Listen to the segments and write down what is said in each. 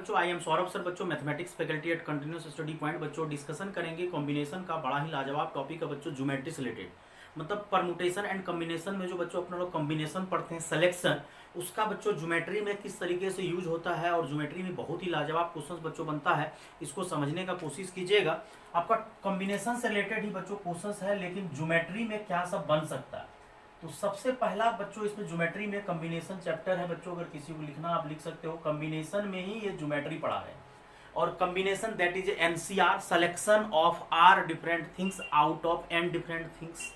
बच्चों, I am Saurabh sir बच्चों, mathematics faculty at continuous study point. बच्चों डिस्कशन करेंगे कॉम्बिनेशन का, बड़ा ही लाजवाब टॉपिक है बच्चों, ज्योमेट्री से रिलेटेड। मतलब परमुटेशन एंड कॉम्बिनेशन में जो बच्चों अपने लोग कॉम्बिनेशन पढ़ते हैं, सिलेक्शन, उसका बच्चों ज्योमेट्री में किस तरीके से यूज होता है, और ज्योमेट्री में बहुत ही लाजवाब क्वेश्चन बच्चों बनता है, इसको समझने का कोशिश कीजिएगा। आपका कॉम्बिनेशन से रिलेटेड ही बच्चों क्वेश्चन है, लेकिन ज्योमेट्री में क्या सब बन सकता है। तो सबसे पहला बच्चों इसमें ज्योमेट्री में कॉम्बिनेशन चैप्टर है बच्चों, अगर किसी को लिखना आप लिख सकते हो, कॉम्बिनेशन में ही ये ज्योमेट्री पढ़ा रहे हैं। और combination that is NCR, selection of R different things out of N different things,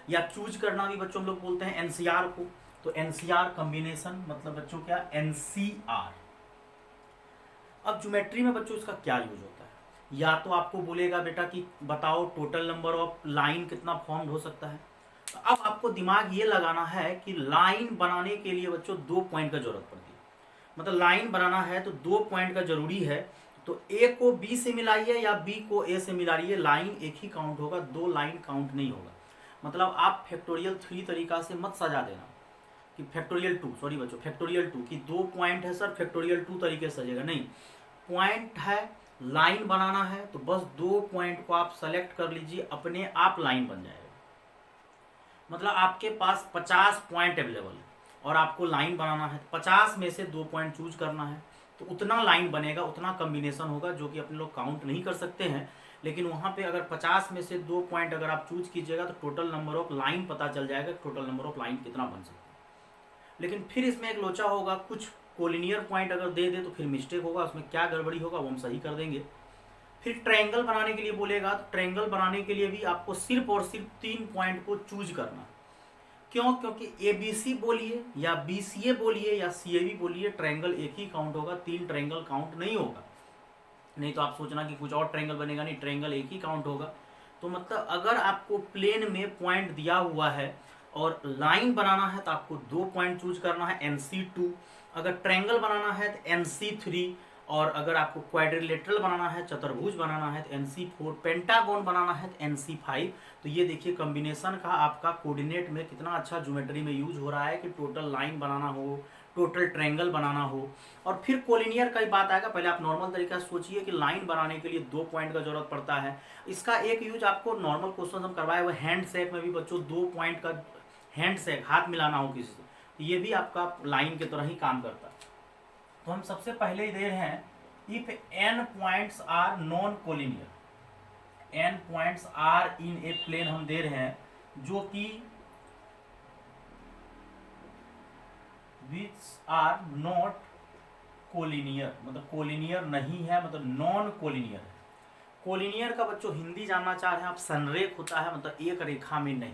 या चूज करना भी बच्चों हम लोग बोलते हैं एनसीआर को। तो एनसीआर कॉम्बिनेशन मतलब बच्चों क्या, एनसीआर। अब ज्योमेट्री में बच्चों इसका क्या यूज होता है, या तो आपको बोलेगा बेटा कि बताओ टोटल नंबर ऑफ लाइन कितना फॉर्म हो सकता है। तो अब आपको दिमाग ये लगाना है कि लाइन बनाने के लिए बच्चों 2 पॉइंट का जरूरत पड़ती है। मतलब लाइन बनाना है तो 2 पॉइंट का जरूरी है। तो ए को बी से मिलाइए या बी को ए से मिलाइए, लाइन एक ही काउंट होगा, 2 लाइन काउंट नहीं होगा। मतलब आप फैक्टोरियल 3 तरीका से मत सजा देना कि फैक्टोरियल 2, सॉरी बच्चों फैक्टोरियल 2 की 2 पॉइंट है सर, फैक्टोरियल 2 तरीके से सजेगा नहीं। पॉइंट है, लाइन बनाना है तो बस 2 पॉइंट को आप सेलेक्ट कर लीजिए, अपने आप लाइन बन जाएगा। मतलब आपके पास 50 पॉइंट अवेलेबल है और आपको लाइन बनाना है, 50 में से 2 पॉइंट चूज करना है, तो उतना लाइन बनेगा, उतना कॉम्बिनेशन होगा, जो कि अपने लोग काउंट नहीं कर सकते हैं। लेकिन वहाँ पे अगर 50 में से 2 पॉइंट अगर आप चूज कीजिएगा तो टोटल नंबर ऑफ लाइन पता चल जाएगा, टोटल नंबर ऑफ लाइन कितना बन सकता है। लेकिन फिर इसमें एक लोचा होगा, कुछ कोलिनियर पॉइंट अगर दे दे तो फिर मिस्टेक होगा, उसमें क्या गड़बड़ी होगा वो हम सही कर देंगे। फिर ट्रायंगल बनाने के लिए बोलेगा, तो ट्रायंगल बनाने के लिए भी आपको सिर्फ और सिर्फ 3 पॉइंट को चूज करना। क्यों? क्योंकि एबीसी बोलिए या बीसीए बोलिए या सीएबी बोलिए, ट्रायंगल एक ही काउंट होगा, 3 ट्रायंगल काउंट नहीं होगा। नहीं तो आप सोचना कि कुछ और ट्रायंगल बनेगा, नहीं, ट्रायंगल एक ही काउंट होगा। तो मतलब अगर आपको प्लेन में पॉइंट दिया हुआ है और लाइन बनाना है तो आपको 2 पॉइंट चूज करना है, NC2। अगर ट्रायंगल बनाना है तो NC3, और अगर आपको क्वाड्रिलेटरल बनाना है, चतुर्भुज बनाना है तो NC4, पेंटागन बनाना है तो NC5। तो ये देखिए कॉम्बिनेशन का आपका कोऑर्डिनेट में कितना अच्छा ज्योमेट्री में यूज हो रहा है कि टोटल लाइन बनाना हो, टोटल ट्रायंगल बनाना हो। और फिर कोलिनियर का ही बात आएगा। पहले आप नॉर्मल तरीका से सोचिए कि लाइन बनाने के लिए 2 पॉइंट का जरूरत पड़ता है। इसका एक यूज आपको नॉर्मल क्वेश्चन हम करवाए हुए हैंड शेक में भी बच्चों 2 पॉइंट का हैंड शेक, हाथ मिलाना हो किसी से, तो ये भी आपका लाइन की तरह ही काम करता है। तो हम सबसे पहले ही दे रहे हैं, if n points are non collinear, n points are in a plane हम दे रहे हैं जो कि विच आर नॉट कोलिनियर, मतलब कोलिनियर नहीं है, मतलब नॉन कोलिनियर है। कोलिनियर का बच्चों हिंदी जानना चाह रहे हैं आप, संरेख होता है, मतलब एक रेखा में नहीं,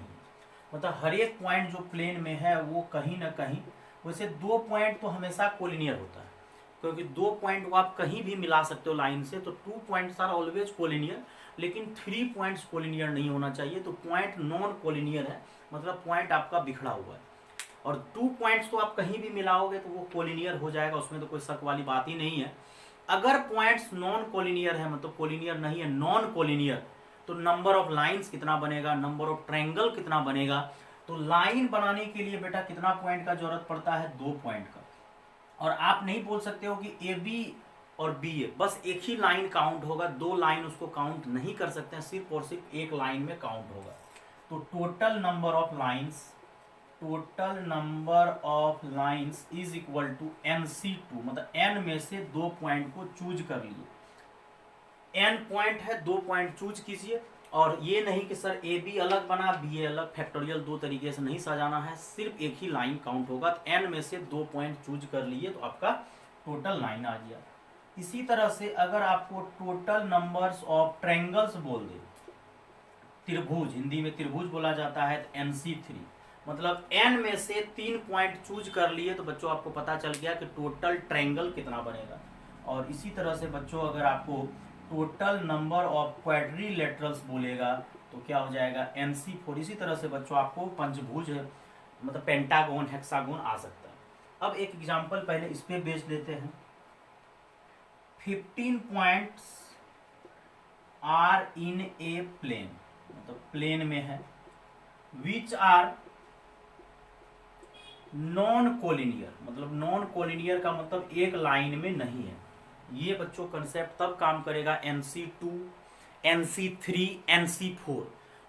मतलब हर एक पॉइंट जो प्लेन में है वो कहीं ना कहीं, वैसे 2 पॉइंट तो हमेशा कोलिनियर होता है, क्योंकि 2 पॉइंट को आप कहीं भी मिला सकते हो लाइन से, तो 2 पॉइंट्स आर ऑलवेज कोलिनियर। लेकिन 3 पॉइंट्स कोलिनियर नहीं होना चाहिए, तो पॉइंट नॉन कोलिनियर है, मतलब पॉइंट आपका बिखरा हुआ है। और 2 पॉइंट्स तो आप कहीं भी मिलाओगे तो वो कोलिनियर हो जाएगा, उसमें तो कोई शक वाली बात ही नहीं है। अगर पॉइंट्स नॉन कोलिनियर है, मतलब कोलिनियर नहीं है, नॉन कोलिनियर, तो नंबर ऑफ लाइंस कितना बनेगा, नंबर ऑफ ट्रायंगल कितना बनेगा। तो लाइन बनाने के लिए बेटा कितना पॉइंट का जरूरत पड़ता है, 2 पॉइंट का। और आप नहीं बोल सकते हो कि ए बी और बी ए, बस एक ही लाइन काउंट होगा, 2 लाइन उसको काउंट नहीं कर सकते हैं, सिर्फ और सिर्फ एक लाइन में काउंट होगा। तो total number of lines, total number of lines is equal to NC2, मतलब n में से 2 पॉइंट को चूज कर लिए। n पॉइंट है, 2 पॉइंट चूज कीजिए। और ये नहीं कि सर ए बी अलग बना, बी ए अलग, फैक्टोरियल 2 तरीके से नहीं सजाना है, सिर्फ एक ही लाइन काउंट होगा। तो n में से 2 पॉइंट चूज कर लिए तो आपका टोटल लाइन आ गया। इसी तरह से अगर आपको टोटल नंबर्स ऑफ ट्रायंगल्स बोल दे, त्रिभुज, हिंदी में त्रिभुज बोला जाता है, तो NC3, मतलब n में से 3 पॉइंट चूज कर लिए तो बच्चों आपको पता चल गया कि टोटल ट्रायंगल कितना बनेगा। और इसी तरह से बच्चों अगर आपको टोटल नंबर ऑफ क्वाड्रिलेटरल्स बोलेगा तो क्या हो जाएगा, NC4। इसी तरह से बच्चों आपको पंचभुज मतलब पेंटागन, हेक्सागोन आ सकता है। अब एक एग्जांपल पहले इस पे बेच देते हैं। 15 points are in a plane, मतलब प्लेन में है, विच आर नॉन कोलिनियर, मतलब नॉन कोलिनियर का मतलब एक लाइन में नहीं है, ये बच्चों कंसेप्ट तब काम करेगा NC2, NC3, NC4।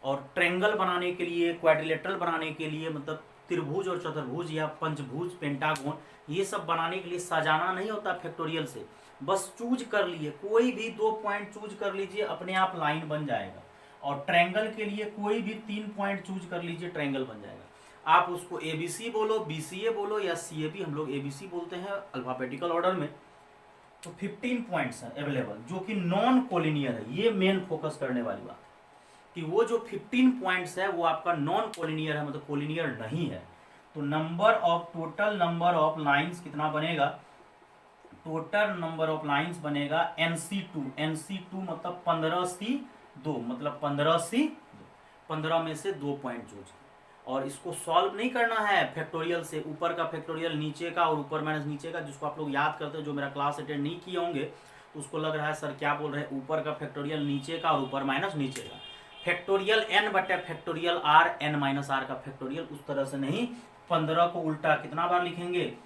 और ट्रेंगल बनाने के लिए, क्वाड्रिलेटरल बनाने के लिए, मतलब त्रिभुज और चतुर्भुज या पंचभुज, पेंटागोन, ये सब बनाने के लिए सजाना नहीं होता फैक्टोरियल से, बस चूज कर लिए, कोई भी 2 पॉइंट चूज कर लीजिए, अपने आप लाइन बन जाएगा। और ट्रायंगल के लिए कोई भी 3 पॉइंट चूज कर लीजिए, ट्रायंगल बन जाएगा। आप उसको ABC बोलो, BCA बोलो या CAB, हम लोग ABC बोलते हैं अल्फाबेटिकल ऑर्डर में। तो 15 पॉइंट्स हैं अवेलेबल, जो कि नॉन कोलिनियर है। ये मेन फोकस करने वाली बात कि वो जो 15 पॉइंट्स है वो आपका नॉन कोलिनियर है, मतलब कोलिनियर नहीं है। तो टोटल नंबर ऑफ लाइंस कितना बनेगा? टोटल नंबर ऑफ लाइंस बनेगा NC2 मतलब 15C2, मतलब 15 में से 2 पॉइंट चूज। और इसको सॉल्व नहीं करना है फैक्टोरियल से, ऊपर का फैक्टोरियल नीचे का और ऊपर माइनस नीचे का, जिसको आप लोग याद करते हो, जो मेरा क्लास अटेंड नहीं किए होंगे तो उसको लग रहा है सर क्या बोल रहे हैं, ऊपर का फैक्टोरियल नीचे का और ऊपर माइनस नीचे का। फैक्टोरियल n बटे factorial r, n minus r का फैक्टोरियल, उस तरह से नहीं। 15 को उल्टा कितना बार लिखेंगे?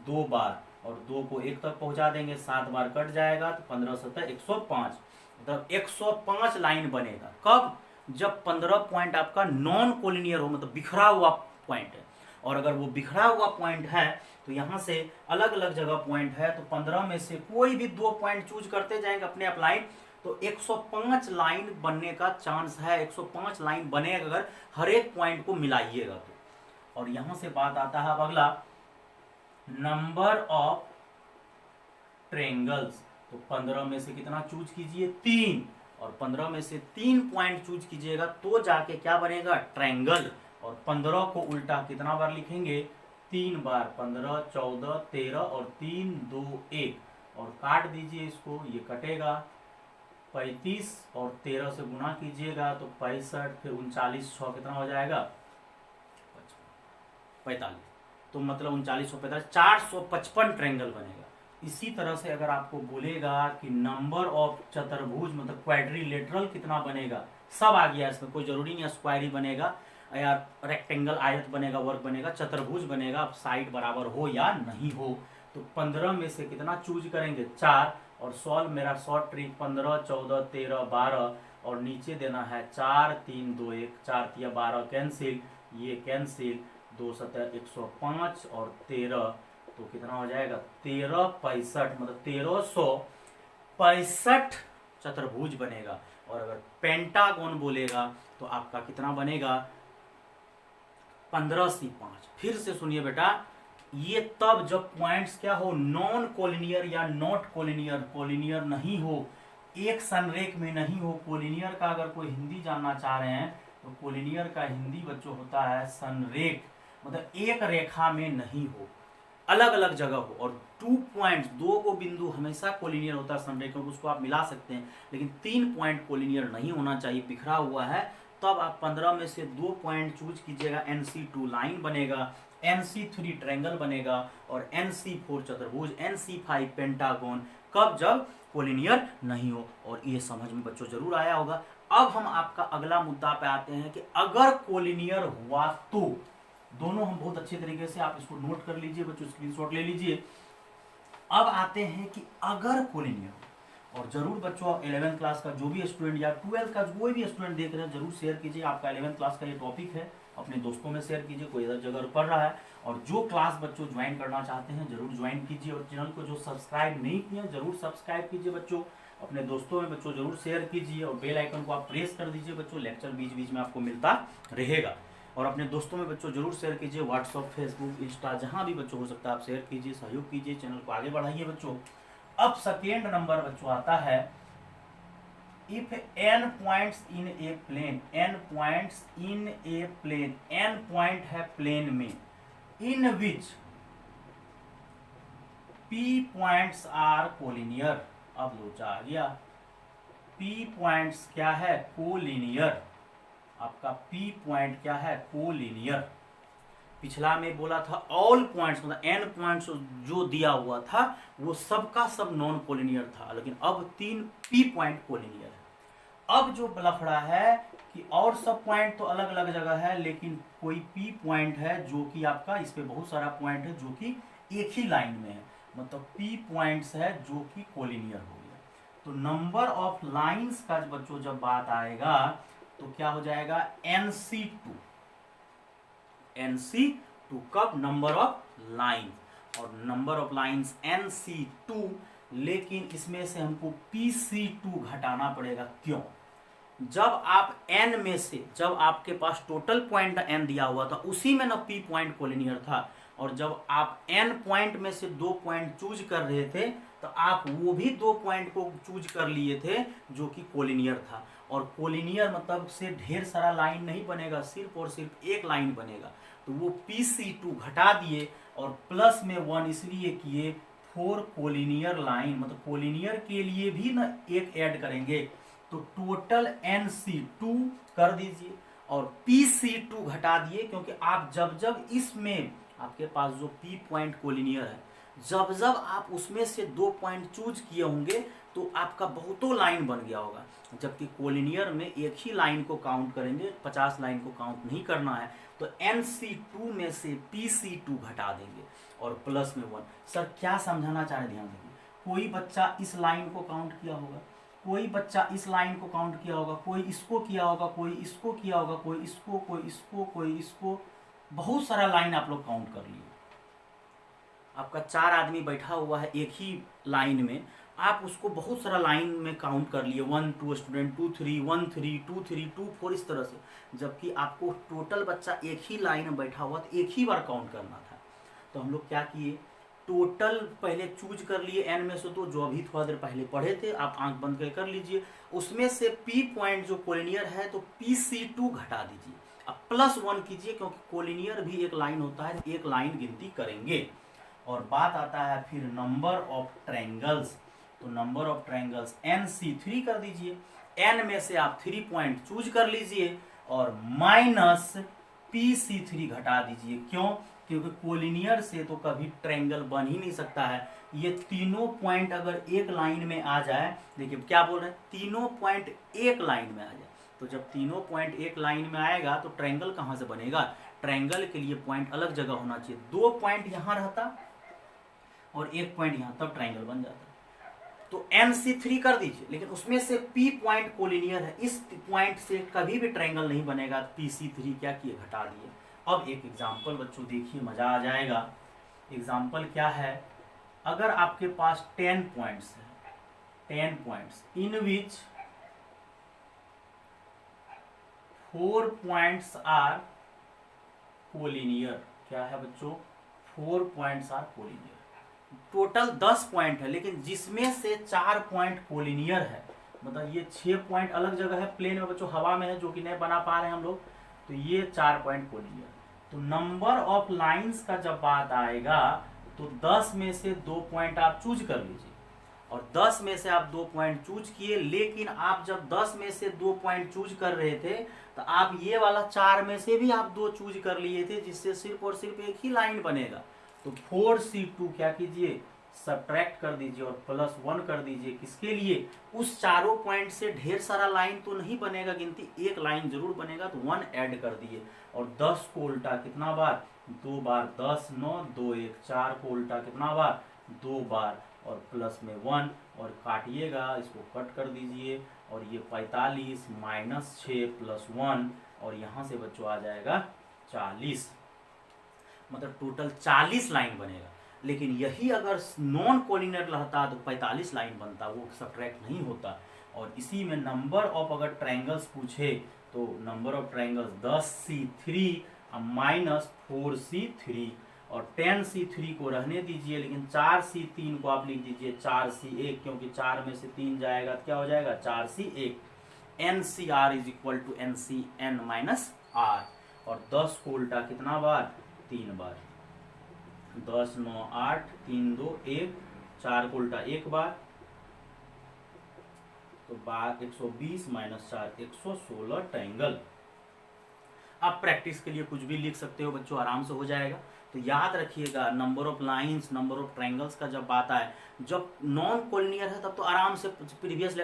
2 बार, और 2 को 1 तक पहुंचा देंगे, 7 बार कट जाएगा, तो 15 7 105, मतलब 105 लाइन बनेगा। कब? जब 15 पॉइंट आपका नॉन कोलिनियर हो, मतलब बिखरा हुआ पॉइंट है। और अगर वो बिखरा हुआ पॉइंट है तो यहाँ से अलग अलग जगह पॉइंट है, तो 15 में से कोई भी 2 पॉइंट चूज करते जाएंगे अपने आप लाइन, तो 105 लाइन बनने का चांस है। 105 लाइन बनेगा अगर हर एक पॉइंट को मिलाइएगा तो। और यहां से बात आता है अब अगला, नंबर ऑफ ट्रेंगल्स। तो 15 में से कितना चूज कीजिए? 3, और 15 में से 3 पॉइंट चूज कीजिएगा तो जाके क्या बनेगा? ट्रायंगल। और 15 को उल्टा कितना बार लिखेंगे? 3 बार, 15 14 13 और 3 2 1, और काट दीजिए इसको, ये कटेगा 35, और 13 से गुना कीजिएगा तो 65, फिर 39 6 कितना हो जाएगा? 45, तो मतलब 39 45, 455 ट्रायंगल बनेगा। इसी तरह से अगर आपको बोलेगा कि नंबर ऑफ चतुर्भुज मतलब क्वाड्रिलेटरल कितना बनेगा, सब आ गया इसमें, कोई जरूरी नहीं स्क्वायर ही बनेगा या रेक्टेंगल आयत बनेगा, वर्ग बनेगा, चतुर्भुज बनेगा, अब साइड बराबर हो या नहीं हो। तो 15 में से कितना चूज करेंगे? 4, और सॉल्व मेरा शॉर्ट ट्रिक 15 14 13 12, और नीचे देना है 4 3 2 1, 4 3 12 कैंसिल, ये कैंसिल, 2 7 105 और 13, तो कितना हो जाएगा? 13 65, मतलब 1365 चतुर्भुज बनेगा। और अगर पेंटागोन बोलेगा तो आपका कितना बनेगा? 15C5। फिर से सुनिए बेटा, ये तब जब पॉइंट्स क्या हो? नॉन कोलिनियर या नॉट कोलिनियर, कोलिनियर नहीं हो, एक संरेख में नहीं हो। कोलिनियर का अगर कोई हिंदी जानना चाह रहे हैं तो कोलिनियर का हिंदी बच्चों होता है संरेख, मतलब एक रेखा में नहीं हो, अलग अलग जगह हो। और 2 पॉइंट्स, 2 को बिंदु हमेशा कोलिनियर होता है संरेख, उसको आप मिला सकते हैं, लेकिन 3 पॉइंट कोलिनियर नहीं होना चाहिए, बिखरा हुआ है। तब आप 15 में से 2 पॉइंट चूज कीजिएगा, NC2 लाइन बनेगा, NC3 ट्रायंगल बनेगा, और NC4 चतुर्भुज, NC5 पेंटागोन। कब? जब कोलिनियर नहीं हो। और ये समझ में बच्चों जरूर आया होगा। अब हम आपका अगला मुद्दा पे आते हैं कि अगर कोलिनियर हुआ तो, दोनों हम बहुत अच्छे तरीके से, आप इसको नोट कर लीजिए बच्चों, स्क्रीनशॉट ले लीजिए। अब आते हैं कि अगर कोलिनियर, और जरूर बच्चों 11th क्लास का जो भी स्टूडेंट या 12th का कोई भी स्टूडेंट देख रहे हैं जरूर शेयर कीजिए। आपका 11th क्लास का ये टॉपिक है, अपने दोस्तों में शेयर कीजिए, कोई इधर जगह पढ़ रहा है। और जो क्लास बच्चों ज्वाइन करना चाहते हैं जरूर ज्वाइन कीजिए, और चैनल को जो सब्सक्राइब नहीं किए जरूर सब्सक्राइब कीजिए बच्चों, अपने दोस्तों में बच्चों जरूर शेयर कीजिए, और बेल आइकन को आप प्रेस कर दीजिए बच्चों, लेक्चर बीच बीच में आपको मिलता रहेगा। और अपने दोस्तों में बच्चों जरूर शेयर कीजिए, व्हाट्सअप फेसबुक इंस्टा जहां भी बच्चों हो सकता है आप शेयर कीजिए, सहयोग कीजिए, चैनल को आगे बढ़ाइए बच्चों। अब सेकेंड नंबर बच्चों आता है, if n points in a plane, n points in a plane, n point है प्लेन में, in which p points are collinear. अब लोचा आ गया, p पॉइंट्स क्या है? कोलिनियर। आपका p पॉइंट क्या है? कोलिनियर। पिछला में बोला था ऑल पॉइंट्स, मतलब n पॉइंट्स जो दिया हुआ था वो सबका सब नॉन कोलिनियर था, लेकिन अब 3 p पॉइंट कोलिनियर है। अब जो लफड़ा है कि और सब पॉइंट तो अलग अलग जगह है, लेकिन कोई p पॉइंट है जो कि आपका, इस पे बहुत सारा पॉइंट है जो कि एक ही लाइन में है। मतलब P पॉइंट्स है जो कि कोलिनियर हो गया। तो नंबर ऑफ लाइंस का बच्चों जब बात आएगा तो क्या हो जाएगा NC2। NC2 कब? नंबर ऑफ लाइन, और नंबर ऑफ लाइंस NC2, लेकिन इसमें से हमको PC2 घटाना पड़ेगा। क्यों? जब आप n में से, जब आपके पास टोटल पॉइंट n दिया हुआ था उसी में ना P पॉइंट कोलिनियर था, और जब आप n पॉइंट में से 2 पॉइंट चूज कर रहे थे तो आप वो भी 2 पॉइंट को चूज कर लिए थे जो कि कोलिनियर था। और कोलिनियर मतलब से ढेर सारा लाइन नहीं बनेगा, सिर्फ और सिर्फ एक लाइन बनेगा। तो वो PC2 घटा दिए और प्लस में 1 इसलिए किए फॉर कोलिनियर लाइन, मतलब कोलिनियर के लिए भी ना एक ऐड करेंगे। तो टोटल NC2 कर दीजिए और PC2 घटा दिए, क्योंकि आप जब जब इसमें आपके पास जो P पॉइंट कोलिनियर है, जब जब आप उसमें से 2 पॉइंट चूज किए होंगे तो आपका बहुतों लाइन बन गया होगा। जबकि कोलिनियर में एक ही लाइन को काउंट करेंगे, 50 लाइन को काउंट नहीं करना है। तो NC2 में से PC2 घटा देंगे और प्लस में 1। सर क्या समझाना चाह रहे, ध्यान देंगे। कोई बच्चा इस लाइन को काउंट किया होगा, कोई बच्चा इस लाइन को काउंट किया होगा, कोई इसको किया होगा, कोई इसको किया होगा, कोई इसको, कोई इसको, कोई इसको, बहुत सारा लाइन आप लोग काउंट कर लिए। आपका 4 आदमी बैठा हुआ है एक ही लाइन में, आप उसको बहुत सारा लाइन में काउंट कर लिए, 1 2 स्टूडेंट, 2 3 1 3 2 3 2 4 इस तरह से। जबकि आपको टोटल बच्चा एक ही लाइन में बैठा हुआ तो एक ही बार काउंट करना था। तो हम लोग क्या किए, टोटल पहले चूज कर लिए n में से, तो जो अभी थोड़ा देर पहले पढ़े थे आप आंख बंद कर लीजिए, उसमें से P पॉइंट जो कोलिनियर है तो PC2 घटा दीजिए, अब प्लस 1 कीजिए, क्योंकि कोलिनियर भी एक लाइन होता है, एक लाइन गिनती करेंगे। और बात आता है फिर नंबर ऑफ ट्रायंगल्स। तो नंबर ऑफ ट्रायंगल्स NC3 कर दीजिए, n में से आप 3 पॉइंट चूज कर लीजिए और माइनस PC3 घटा दीजिए। क्यों? क्योंकि कोलिनियर से तो कभी ट्रायंगल बन ही नहीं सकता है। ये तीनों पॉइंट अगर एक लाइन में आ जाए, देखिए क्या बोल रहे हैं, तीनों पॉइंट एक लाइन में आ जाए, तो जब तीनों पॉइंट एक लाइन में आएगा तो ट्रायंगल कहाँ से बनेगा? ट्रायंगल के लिए पॉइंट अलग जगह होना चाहिए, 2 पॉइंट यहाँ रहता और 1 पॉइंट यहाँ, तब ट्रायंगल बन जाता। तो NC3 कर दीजिए, लेकिन उसमें से P पॉइंट कोलिनियर है, इस पॉइंट से कभी भी ट्रायंगल नहीं बनेगा। PC3 क्या किए, घटा दिए। अब एक एग्जाम्पल बच्चों देखिए, मजा आ जाएगा। एग्जाम्पल क्या है, अगर आपके पास 10 पॉइंट्स है, 10 points in which 4 points are collinear. क्या है बच्चों? 4 points are collinear. Total 10 point है, लेकिन जिसमें से 4 पॉइंट कोलिनियर है, मतलब ये 6 पॉइंट अलग जगह है, प्लेन में बच्चों हवा में है, जो कि नहीं बना पा रहे हैं हम लोग, तो ये 4 पॉइंट कोलिनियर। तो नंबर ऑफ लाइंस का जब बात आएगा तो 10 में से 2 पॉइंट आप चूज कर लीजिए, और 10 में से आप 2 पॉइंट चूज किए, लेकिन आप जब 10 में से 2 पॉइंट चूज कर रहे थे तो आप ये वाला 4 में से भी आप 2 चूज कर लिए थे, जिससे सिर्फ और सिर्फ एक ही लाइन बनेगा। तो 4C2 क्या कीजिए, सब्ट्रैक्ट कर दीजिए और प्लस 1 कर दीजिए। किसके लिए? उस चारों पॉइंट से ढेर सारा लाइन तो नहीं बनेगा गिनती, एक लाइन जरूर बनेगा, तो 1 ऐड कर दिए। और 10 को उल्टा कितना बार? 2 बार। 10 9 2 1, 4 को उल्टा कितना बार? 2 बार, और प्लस में 1, और काटिएगा, इसको कट कर दीजिए, और ये 45 माइनस 6 प्लस 1, और यहाँ से बच्चों आ जाएगा 40, मतलब टोटल 40 लाइन बनेगा। लेकिन यही अगर नॉन कोलिनियर रहता तो 45 लाइन बनता, वो सब्ट्रैक्ट नहीं होता। और इसी में नंबर ऑफ अगर ट्रायंगल्स पूछे तो number of triangles 10C3 minus 4C3, और 10C3 को रहने दीजिए, लेकिन 4C3 को आप लिख दीजिए 4C1, क्योंकि 4 में से 3 जाएगा तो क्या हो जाएगा? 4C1। NCR is equal to NCN minus R, और 10 को उल्टा कितना बार? 3 बार। 10 9 8 3 2 1, 4 को उल्टा 1 बार, तो बार 120 माइनस 4 116 ट्रायंगल। आप प्रैक्टिस के लिए कुछ भी लिख सकते हो बच्चों, आराम से हो जाएगा। तो याद रखिएगा number of lines, number of triangles का जब बात आए, जब नॉन कोलिनियर है तब तो आराम से प्रीवियस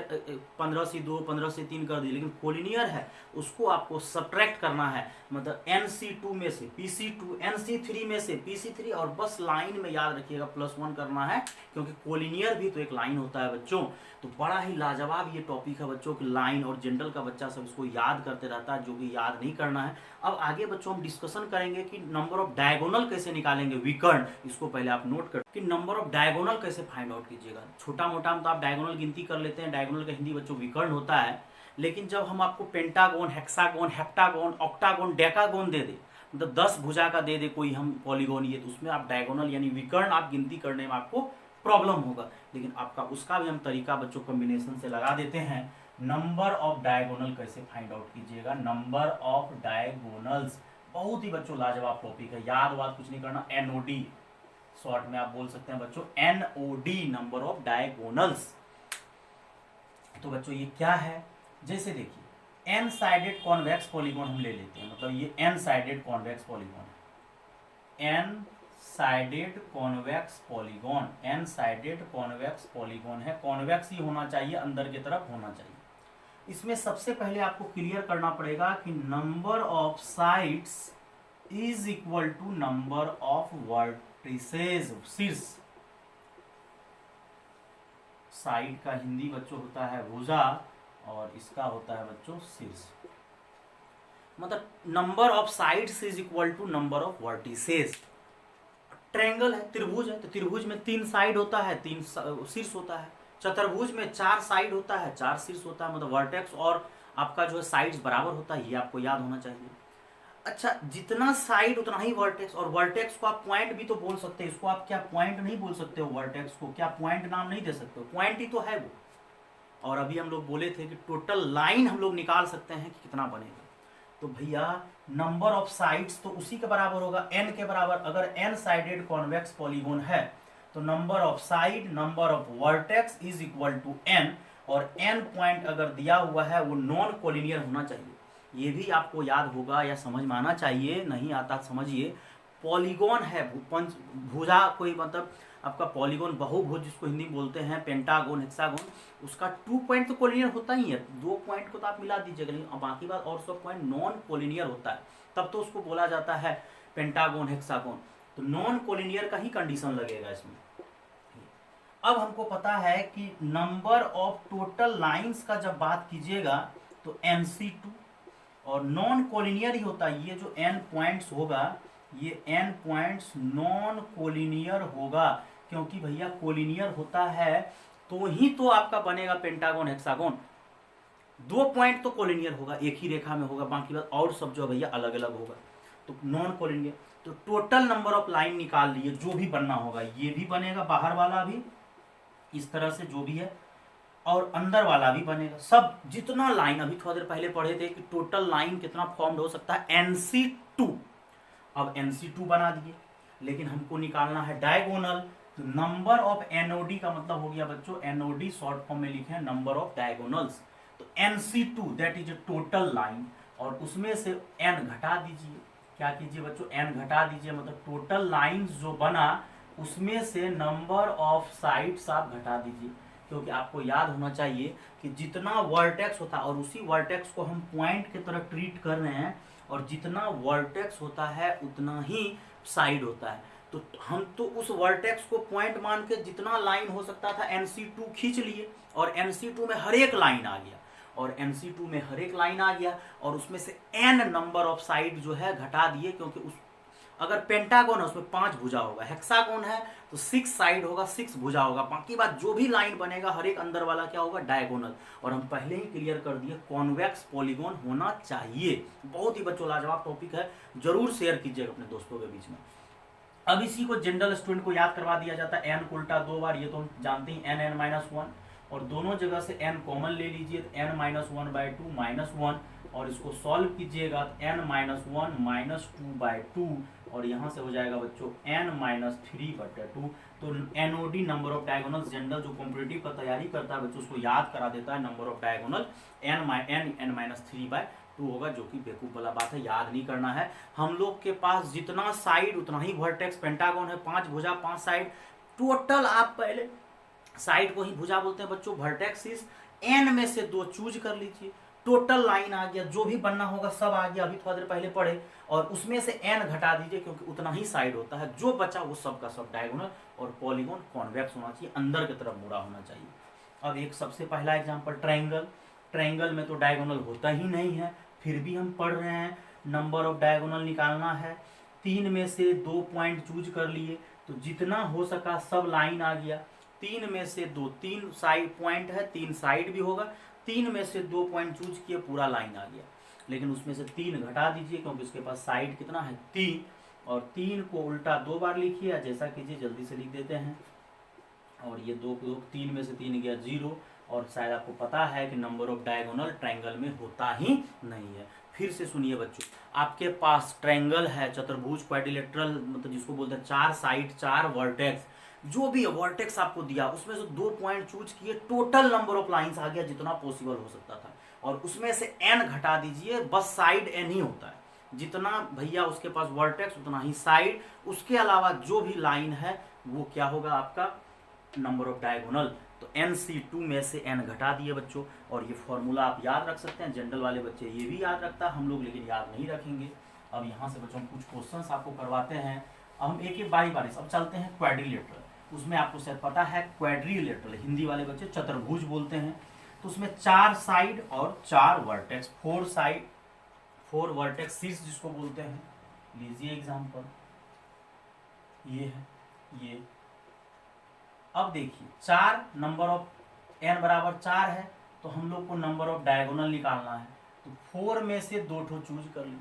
15 से 2 15 से 3 कर दी, लेकिन कोलिनियर है उसको आपको सब्ट्रैक्ट करना है, मतलब NC2 में से PC2, NC3 में से PC3, और बस लाइन में याद रखिएगा +1 करना है, क्योंकि कोलिनियर भी तो एक लाइन होता है बच्चों। तो बड़ा ही लाजवाब ये टॉपिक है बच्चों की लाइन, और जनरल का बच्चा सब इसको याद करते रहता है, जो कि याद नहीं करना है। अब आगे बच्चों हम डिस्कशन करेंगे कि नंबर ऑफ डायगोनल कैसे निकालेंगे, विकर्ण। इसको पहले आप नोट कर कि नंबर ऑफ डायगोनल कैसे फाइंड आउट कीजिएगा। छोटा मोटा तो आप डायगोनल गिनती कर लेते हैं, डायगोनल का हिंदी बच्चों विकर्ण होता है, लेकिन जब हम आपको पेंटागोन, हेक्सागोन, हेप्टागोन, ऑक्टागोन, डेकागोन दे दे, मतलब 10 भुजा का दे दे कोई हम पॉलीगोन, ये तो उसमें आप डायगोनल यानी विकर्ण आप गिनती करने में आपको प्रॉब्लम होगा, लेकिन आपका उसका भी हम तरीका बच्चों कॉम्बिनेशन से लगा देते हैं। नंबर ऑफ डायगोनल कैसे फाइंड आउट कीजिएगा, नंबर ऑफ डायगोनल्स, बहुत ही बच्चों लाजवाब टॉपिक है, याद वाद कुछ नहीं करना, NOD शॉर्ट में आप बोल सकते हैं बच्चों, NOD नंबर ऑफ डायगोनल्स। तो बच्चों ये क्या है, जैसे देखिए एन साइडेड कॉन्वेक्स पॉलीगॉन हम ले लेते हैं, मतलब ये एन साइडेड कॉन्वेक्स पॉलीगॉन है, N sided convex polygon, N sided convex polygon है, कॉन्वेक्स ही होना चाहिए, अंदर की तरफ होना चाहिए। इसमें सबसे पहले आपको क्लियर करना पड़ेगा कि number of sides is equal to number of vertices, शीर्ष। साइड का हिंदी बच्चों होता है भुजा, और इसका होता है बच्चों शीर्ष, मतलब number of sides is equal to number of vertices. Triangle है, त्रिभुज है, तो त्रिभुज में 3 साइड होता है, 3 शीर्ष होता है। चतुर्भुज में 4 साइड होता है, 4 शीर्ष होता है, मतलब वर्टेक्स और आपका जो है साइड्स बराबर होता है, ये आपको याद होना चाहिए। अच्छा, जितना साइड उतना ही वर्टेक्स, और वर्टेक्स को आप पॉइंट भी तो बोल सकते हैं, इसको आप क्या पॉइंट नहीं बोल सकते हो, वर्टेक्स को क्या पॉइंट नाम नहीं दे सकते हो, पॉइंट ही तो है वो। और अभी हम लोग बोले थे कि टोटल लाइन हम लोग निकाल सकते हैं कि कितना बनेगा, तो भैया नंबर ऑफ साइड्स तो उसी के बराबर होगा, n के बराबर। अगर n साइडेड कॉन्वेक्स पॉलीगॉन है तो number of side, number of vertex is equal to n, और n पॉइंट अगर दिया हुआ है वो नॉन कोलिनियर होना चाहिए, ये भी आपको याद होगा या समझ में आना चाहिए, नहीं आता समझिए। पॉलीगॉन है, भुजा कोई, मतलब आपका पॉलीगॉन बहुभुज जिसको हिंदी में बोलते हैं, पेंटागोन, हेक्सागोन, उसका 2 पॉइंट तो कोलिनियर होता ही है, 2 पॉइंट को तो आप मिला दीजिएगा, लेकिन बाकी बात और सब पॉइंट नॉन कोलिनियर होता है, तब तो उसको बोला जाता है पेंटागोन, हेक्सागोन। तो नॉन कोलिनियर का ही कंडीशन लगेगा इसमें। अब हमको पता है कि नंबर ऑफ टोटल लाइंस का जब बात कीजिएगा तो NC2, और नॉन कोलिनियर ही होता है, ये जो n पॉइंट्स होगा, ये n पॉइंट्स नॉन कोलिनियर होगा, क्योंकि भैया कोलिनियर होता है तो ही तो आपका बनेगा पेंटागोन, हेक्सागोन। 2 पॉइंट तो कोलिनियर होगा, एक ही रेखा में होगा, बाकी बात और सब जो भैया अलग अलग होगा, तो नॉन कोलिनियर। तो टोटल नंबर ऑफ लाइन निकाल लिए, जो भी बनना होगा, ये भी बनेगा, बाहर वाला भी इस तरह से जो भी है, और अंदर वाला भी बनेगा, सब जितना लाइन अभी थोड़ा देर पहले पढ़े थे कि टोटल लाइन कितना फॉर्म्ड हो सकता है, NC2। अब NC2 बना दिए, लेकिन हमको निकालना है डायगोनल, तो नंबर ऑफ NOD का मतलब हो गया बच्चों, NOD शॉर्ट फॉर्म में लिखे हैं नंबर ऑफ डायगोनल्स। तो NC2 that is a total line, और उसमें से n घटा दीजिए, क्या कीजिए बच्चों, n घटा दीजिए, मतलब टोटल लाइंस जो बना उसमें से नंबर ऑफ साइड्स आप घटा दीजिए, क्योंकि आपको याद होना चाहिए कि जितना वर्टेक्स होता है, और उसी वर्टेक्स को हम पॉइंट की तरह ट्रीट कर रहे हैं, और जितना वर्टेक्स होता है उतना ही साइड होता है, तो हम तो उस वर्टेक्स को पॉइंट मान के जितना लाइन हो सकता था NC2 खींच लिए, और NC2 में हर एक लाइन आ गया, और NC2 में हर एक लाइन आ गया, और उसमें से n नंबर ऑफ साइड जो है घटा दिए, क्योंकि उस अगर पेंटागोन है उसमें 5 भुजा होगा, हेक्सागोन है तो 6 साइड होगा, 6 भुजा होगा, बाकी बात जो भी लाइन बनेगा हर एक अंदर वाला क्या होगा, डायगोनल। और हम पहले ही क्लियर कर दिए कॉन्वेक्स पॉलीगॉन होना चाहिए। बहुत ही बच्चों लाजवाब टॉपिक है, जरूर शेयर कीजिएगा अपने दोस्तों के बीच में। अब इसी को जनरल स्टूडेंट को याद करवा दिया जाता है, n को उल्टा 2 बार, ये तो हम जानते हैं, n(n-1), और दोनों जगह से n कॉमन ले लीजिए, n-1/2 -1, और इसको सॉल्व कीजिएगा n-1 -2/2, और यहाँ से हो जाएगा बच्चों n-3/2। तो NOD number of diagonals, general जो कॉम्पिटिटिव का तैयारी करता है बच्चों उसको याद करा देता है, नंबर ऑफ डायगोनल n-3/2 2 होगा, जो कि बेवकूफ वाला बात है, याद नहीं करना है। हम लोग के पास जितना साइड उतना ही वर्टेक्स, पेंटागन है 5 भुजा 5 साइड, टोटल आप पहले साइड को ही भुजा बोलते हैं बच्चों, वर्टेक्स इज n में से 2 चूज कर लीजिए, टोटल लाइन आ गया, जो भी बनना होगा सब आ गया, अभी थोड़ा देर पहले पढ़े, और उसमें से n घटा दीजिए क्योंकि उतना ही साइड होता है, जो बचा वो सब का सब डायगोनल, और पॉलीगॉन कॉन्वेक्स होना चाहिए, अंदर की तरफ मुड़ा होना चाहिए। अब एक सबसे पहला एग्जांपल ट्रायंगल, ट्रायंगल में तो डायगोनल होता ही नहीं है, फिर भी हम पढ़ रहे हैं, नंबर ऑफ डायगोनल निकालना है, 3 में से 2 पॉइंट चूज कर लिए, तो जितना हो सका सब लाइन आ गया, 3 में से 2, 3 साइड पॉइंट है, 3 साइड भी होगा, 3 में से 2 पॉइंट चूज किए, पूरा लाइन आ गया, लेकिन उसमें से 3 घटा दीजिए क्योंकि उसके पास साइड कितना है 3, और 3 को उल्टा 2 बार लिखिए, या जैसा कीजिए जल्दी से लिख देते हैं, और ये 2 3 में से 3 गया 0, और शायद आपको पता है कि नंबर ऑफ डायगोनल ट्रायंगल में होता ही नहीं है। फिर से सुनिए बच्चों, आपके पास ट्रायंगल है, चतुर्भुज, क्वाड्रिलेटरल, मतलब जिसको बोलते हैं 4 साइड 4 वर्टेक्स, जो भी वर्टेक्स आपको दिया उसमें से 2 पॉइंट चूज किए, टोटल नंबर ऑफ लाइंस आ गया जितना पॉसिबल हो सकता था, और उसमें से n घटा दीजिए, बस साइड n ही होता है, जितना भैया उसके पास वर्टेक्स उतना ही साइड, उसके अलावा जो भी लाइन है वो क्या होगा आपका नंबर ऑफ डायगोनल। तो NC2 में से n घटा दिए बच्चों, और ये फॉर्मूला आप याद रख सकते हैं, जनरल वाले बच्चे ये भी याद रखता है, हम लोग लेकिन याद नहीं रखेंगे। अब यहाँ से बच्चों कुछ क्वेश्चंस आपको करवाते हैं, अब हम एक एक बारी बारी अब चलते हैं क्वाड्रिलेटरल, उसमें आपको शायद पता है क्वाड्रिलेटरल हिंदी वाले बच्चे चतुर्भुज बोलते हैं, तो उसमें 4 साइड और 4 वर्टेक्स, 4 साइड 4 वर्टेक्स शीर्ष जिसको बोलते हैं। लीजिए एग्जांपल, ये है ये, अब देखिए 4 नंबर ऑफ n बराबर 4 है, तो हम लोग को नंबर ऑफ डायगोनल निकालना है, तो 4 में से 2 ठो चूज कर लिए,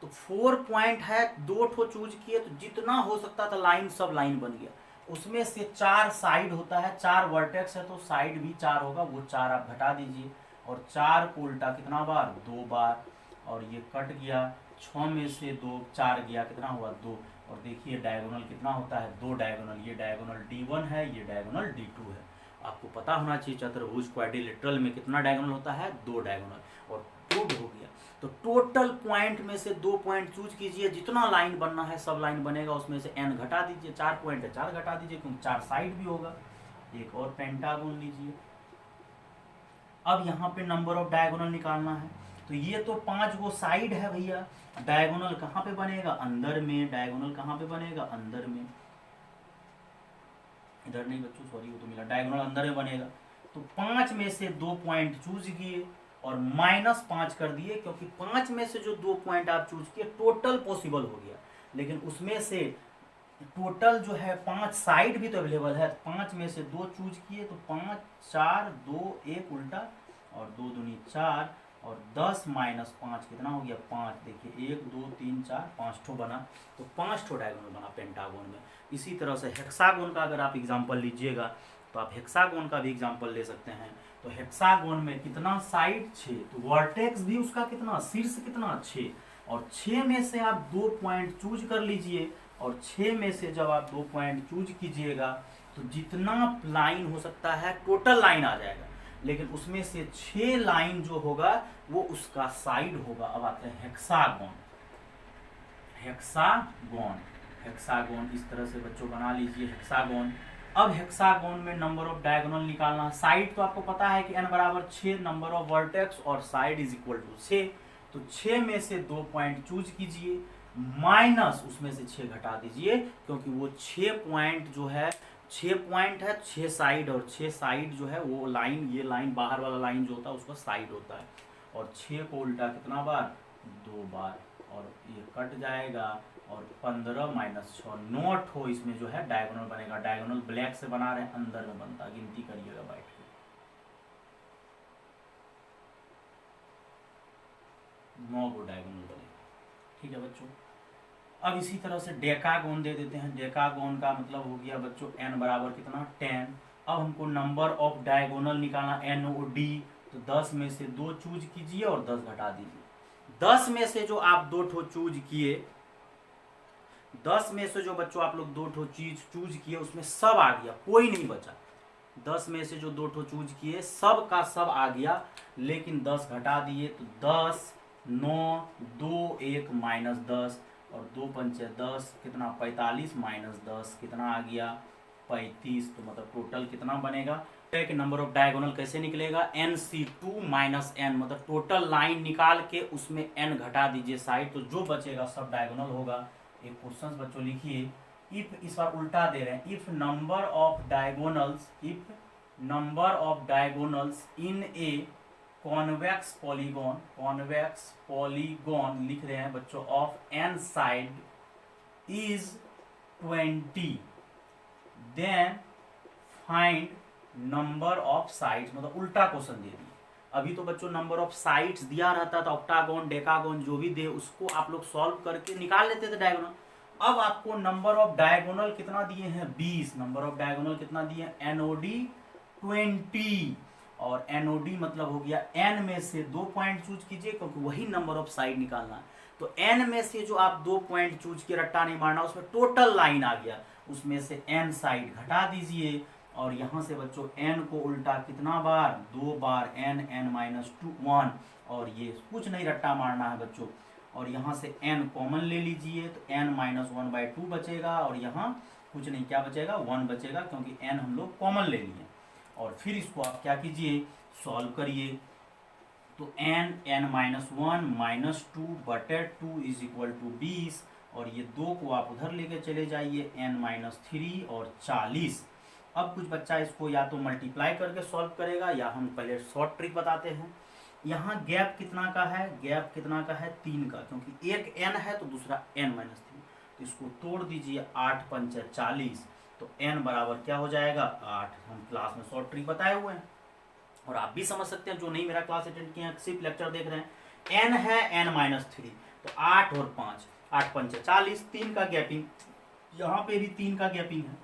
तो 4 पॉइंट है, 2 ठो चूज किए, तो जितना हो सकता था लाइन सब लाइन बन गया, उसमें से 4 साइड होता है, 4 वर्टेक्स है तो साइड भी 4 होगा, वो 4 आप घटा दीजिए, और 4 को उल्टा कितना बार 2 बार, और ये कट गया, 6 में से 2 4 गया, कितना हुआ 2, और देखिए डायगोनल कितना होता है 2 डायगोनल, ये डायगोनल D1 है, ये डायगोनल D2 है। आपको पता होना चाहिए चतुर्भुज क्वाड्रिलेटरल में कितना डायगोनल होता है 2 डायगोनल, और प्रूव हो गया। तो टोटल पॉइंट में से 2 पॉइंट चूज कीजिए, जितना लाइन बनना है सब लाइन बनेगा, उसमें से n घटा दीजिए, 4 पॉइंट है 4 घटा दीजिए क्योंकि 4 साइड भी होगा। एक और पेंटागन लीजिए, अब यहाँ पे नंबर ऑफ डायगोनल निकालना है, तो ये तो 5 गो साइड है भैया, डायगोनल कहाँ पे बनेगा अंदर में, डायगोनल कहाँ पे बनेगा अंदर में, इधर नहीं बच्चों सॉरी वो तो मिला, डायगोनल अंदर में बनेगा, तो 5 में से 2 पॉइंट चूज किए और -5 कर दिए, क्योंकि 5 में से जो 2 पॉइंट आप चूज किए टोटल पॉसिबल हो गया, लेकिन उसमें से टोटल जो है 5 साइड भी तो अवेलेबल है, 5 में से 2 चूज किए, तो 5 4 2 1 उल्टा, और 2 दूनी 4, और 10 - 5 कितना हो गया 5, देखिए 1 2 3 4 5 ठो बना, तो 5 ठो डायगोनल बना पेंटागन में। इसी तरह से हेक्सागोन का अगर आप एग्जांपल लीजिएगा तो आप हेक्सागोन का भी एग्जांपल ले सकते हैं, तो हेक्सागोन में कितना साइड 6, तो वर्टेक्स भी उसका कितना शीर्ष कितना 6, और 6 में से आप 2 पॉइंट चूज कर लीजिए, और 6 में से जब आप 2 पॉइंट चूज कीजिएगा तो जितना लाइन हो सकता है टोटल लाइन आ जाएगा, लेकिन उसमें से 6 लाइन जो होगा वो उसका साइड होगा। अब आते हैं हेक्सागोन, हेक्सागोन हेक्सागोन इस तरह से बच्चों बना लीजिए हेक्सागोन। अब हेक्सागोन में नंबर ऑफ डायगोनल निकालना, साइड तो आपको पता है कि n बराबर 6, नंबर ऑफ वर्टेक्स और साइड इज इक्वल टू 6, तो 6 में से 2 पॉइंट चूज कीजिए, माइनस उसमें से 6 घटा दीजिए, क्योंकि वो 6 पॉइंट जो है 6 पॉइंट है 6 साइड, और 6 साइड जो है वो लाइन, ये लाइन बाहर वाला लाइन जो होता है उसका साइड होता है, और 6 को उल्टा कितना बार 2 बार, और ये कट जाएगा, और 15 - 6 9 ठो इसमें जो है डायगोनल बनेगा। डायगोनल ब्लैक से बना रहे हैं, अंदर में बनता, गिनती करिएगा बैठ के, 9 गो डायगोनल बनेगा। ठीक है बच्चों, अब इसी तरह से डेकागोन दे देते हैं। डेकागोन का मतलब हो गया बच्चों n बराबर कितना 10। अब हमको नंबर ऑफ डायगोनल निकालना NOD, तो 10 में से 2 चूज कीजिए और 10 घटा दीजिए। 10 में से जो आप 2 ठो चूज किए, 10 में से जो बच्चों आप लोग 2 ठो चीज चूज किए उसमें सब आ गया, कोई नहीं बचा। 10 में से जो 2 ठो चूज किए सब का सब आ गया, लेकिन 10 घटा दिए, तो 10 9, 2, 1 माइनस 10 और 2 पंचे 10 कितना 45 माइनस 10 कितना आ गया 35। तो मतलब टोटल कितना बनेगा कि नंबर ऑफ डायगोनल कैसे निकलेगा NC2 माइनस n, मतलब टोटल लाइन निकाल के उसमें n घटा दीजिए साइड, तो जो बचेगा सब डायगोनल होगा। एक क्वेश्चन बच्चों लिखिए, इफ इस बार उल्टा दे रहे हैं, if number of diagonals in a convex polygon लिख रहे हैं बच्चों of n side is 20, then find number of sides, मतलब उल्टा क्वेश्चन दे दिए। अभी तो बच्चों नंबर ऑफ साइड्स दिया रहता था, ऑक्टागोन डेकागोन जो भी दे उसको आप लोग सॉल्व करके निकाल लेते थे डायगोनल। अब आपको नंबर ऑफ डायगोनल कितना दिए हैं 20, नंबर ऑफ डायगोनल कितना दिए हैं NOD 20, और NOD मतलब हो गया n में से 2 पॉइंट चूज कीजिए क्योंकि वही नंबर ऑफ साइड निकालना है। तो n में से जो आप 2 पॉइंट चूज किए, रट्टा नहीं मारना, उसमें टोटल लाइन आ गया, उसमें से n साइड घटा दीजिए और यहां से बच्चों n को उल्टा कितना बार 2 बार n माइनस 1, और ये कुछ नहीं रट्टा मारना है बच्चों, और यहाँ से n कॉमन ले लीजिए तो n माइनस 1/2 बचेगा, और यहाँ कुछ नहीं क्या बचेगा 1 बचेगा क्योंकि n हम लोग कॉमन ले लिए। और फिर इसको आप क्या कीजिए सॉल्व करिए, तो n minus 1 minus 2/2 is equal to 20, और ये 2 को आप उधर लेके चले जाइए n माइनस 3 और 40। अब कुछ बच्चा इसको या तो मल्टीप्लाई करके सॉल्व करेगा या हम पहले शॉर्ट ट्रिक बताते हैं। यहाँ गैप कितना का है, गैप कितना का है 3 का, क्योंकि एक n है तो दूसरा n माइनस 3, तो इसको तोड़ दीजिए 8 पंचे 40, तो n बराबर क्या हो जाएगा 8। हम क्लास में शॉर्ट ट्रिक बताए हुए हैं और आप भी समझ सकते हैं जो नहीं मेरा क्लास अटेंड किए हैं सिर्फ लेक्चर देख रहे हैं। n है n माइनस 3, तो 8 और 5, 8 पंचे 40, 3 का गैपिंग, यहाँ पे भी 3 का गैपिंग है,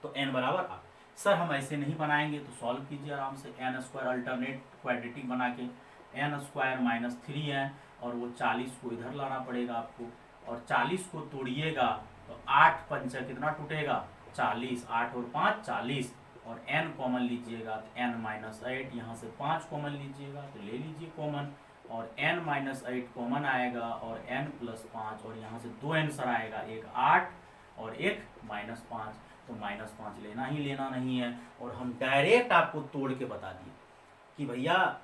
तो n बराबर 8। सर हम ऐसे नहीं बनाएंगे तो सॉल्व कीजिए आराम से, n² अल्टरनेट क्वाड्रेटिक बना के, n² माइनस 3n, और वो 40 को इधर लाना पड़ेगा आपको, और 40 को तोड़िएगा तो 8 पंचे कितना टूटेगा 40, 8 और 5 40, और n कॉमन लीजिएगा तो n माइनस 8, यहाँ से 5 कॉमन लीजिएगा तो ले लीजिए कॉमन, और n माइनस 8 कॉमन आएगा, और n प्लस 5, और यहाँ से 2 आंसर आएगा, एक 8 और एक माइनस 5, तो माइनस 5 लेना ही लेना नहीं है। और हम डायरेक्ट आपको तोड़ के बता दिए कि भैया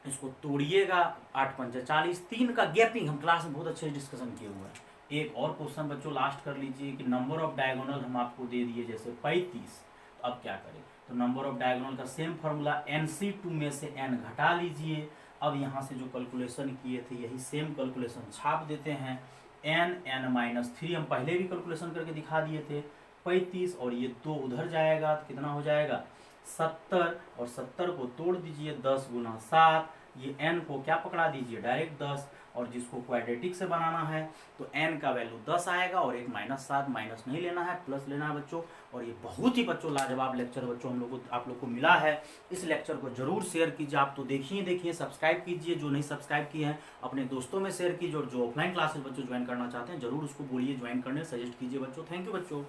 इसको तोड़िएगा, 8 पंचे 40, 3 का गैपिंग हम क्लास में बहुत अच्छे डिस्कशन किए हुए हैं। एक और क्वेश्चन बच्चों लास्ट कर लीजिए कि नंबर ऑफ डायगोनल हम आपको दे दिए जैसे 35, तो अब क्या करें, तो नंबर ऑफ डायगोनल का सेम फार्मूला NC2 में से n घटा लीजिए। अब यहाँ से जो कैलकुलेशन किए थे यही सेम कैलकुलेशन छाप देते हैं, n माइनस 3 हम पहले भी कैलकुलेशन करके दिखा दिए थे 35, और ये 2 उधर जाएगा तो कितना हो जाएगा 70, और 70 को तोड़ दीजिए 10 गुना 7, ये n को क्या पकड़ा दीजिए डायरेक्ट 10, और जिसको क्वाड्रेटिक से बनाना है तो n का वैल्यू 10 आएगा, और एक माइनस 7 माइनस नहीं लेना है प्लस लेना है बच्चों। और ये बहुत ही बच्चों लाजवाब लेक्चर बच्चों आप लोग को मिला है, इस लेक्चर को जरूर शेयर कीजिए। आप तो देखिए सब्सक्राइब कीजिए, जो नहीं सब्सक्राइब किए हैं अपने दोस्तों में शेयर कीजिए, और जो ऑफलाइन क्लासेस बच्चों ज्वाइन करना चाहते हैं जरूर उसको बोलिए ज्वाइन करने, सजेस्ट कीजिए बच्चों। थैंक यू बच्चों।